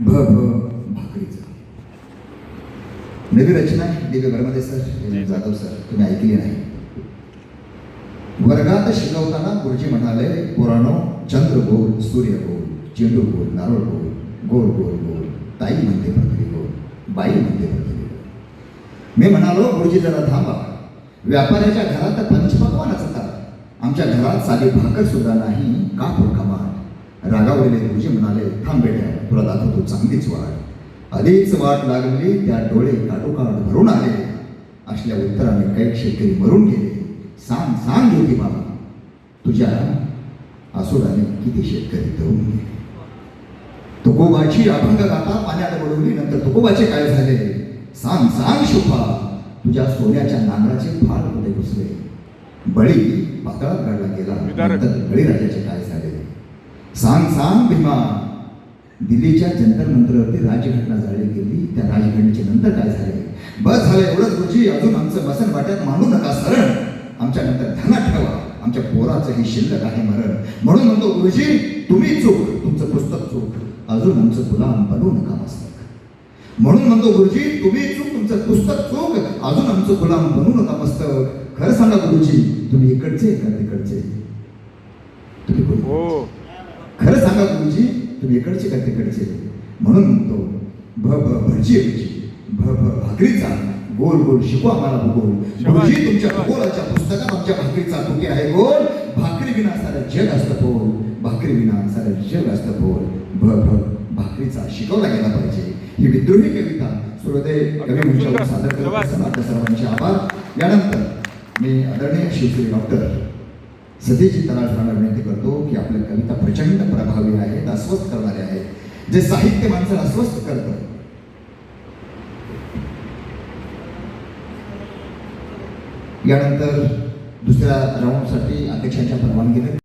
भ भाकरीचा. नवी रचना Divya बर्मदे sir, Jadhav sir, तुम्ही ऐकली नाही. वर्गात शिकवताना गुरुजी म्हणाले, पोरानो, चंद्र गोल, सूर्य गोल, चेंडू गोल, नारळ गोल, गोल गोल गोल, ताई म्हणते भाकरी गोल, बाई म्हणते भाकरी गोल. मी म्हणालो, गुरुजी जरा थांबा, व्यापाऱ्याच्या घरात पंचपक्वानाचा ताट, आमच्या घरात साधी भाकर सुद्धा नाही, का कमाल. रागावलेले गुरुजी म्हणाले, थांब बेट्या, तुला दाखवतो चांगलीच वाट. आधीच वाट लागली, त्या डोळे काटोकाट भरून आले. असल्या उत्तराने काही शेतकरी मरून गेले. सांग सांग होती बाबा, तुझ्या आसुडाने किती शेतकरी तरुण गेले. तुकोबाची अभंग गाता पाण्यात बुडवली, नंतर तुकोबाचे काय झाले. सांग सांग शुभा, तुझ्या सोन्याच्या नांगराचे फाळ कुठे घुसले. बळी पातळात गाडला गेला, नंतर बळीराजाचे काय झाले. सांग सांग भीमा, दिल्लीच्या जंतर मंतरवरती राजघटना जाळली गेली, त्या राजघटनेच्या नंतर काय झाले. बस झालं एवढंच गुरुजी, अजून आमचं मसन वाट्यात मांडू नका सरण. आमच्या नंतर ध्यानात ठेवा, आमच्या पोराचं ही शिल्लक आहे मरण. म्हणून म्हणतो गुरुजी, तुम्ही चूक, तुमचं पुस्तक चूक, अजून आमचं गुलाम बनवू नका मस्तक. म्हणून म्हणतो गुरुजी, तुम्ही चूक, तुमचं पुस्तक चूक, अजून आमचं गुलाम बनवू नका मस्तक. खरं सांगा गुरुजी, तुम्ही इकडचे का तिकडचे. तुम्ही खरं सांगा गुरुजी, तुम्ही इकडचे का तिकडचे. म्हणून म्हणतो भजी भाकरीचा गोल गोल शिकवा आम्हाला भूगोल. गुरुजी, तुमच्या भूगोलाच्या पुस्तकात आमच्या भाकरीचा तुके आहे गोल. भाकरी विना सारं जग असतं पोल, भाकरी विना सारं जग असतं पोल. भाकरीचा शिकवला गेला पाहिजे. ही विद्रोही कविता सूर्योदय कवी मंचावर सादर करत असताना सर्वांचे आभार. यानंतर मी आदरणीय शिवश्री डॉक्टर सतीजी तराळ सरांना विनंती करतो की आपल्या कविता प्रचंड प्रभावी आहेत, अस्वस्थ करणारे आहेत. जे साहित्य माणसाला अस्वस्थ करतं. यानंतर दुसऱ्या राऊंडसाठी अध्यक्षांच्या परवानगीने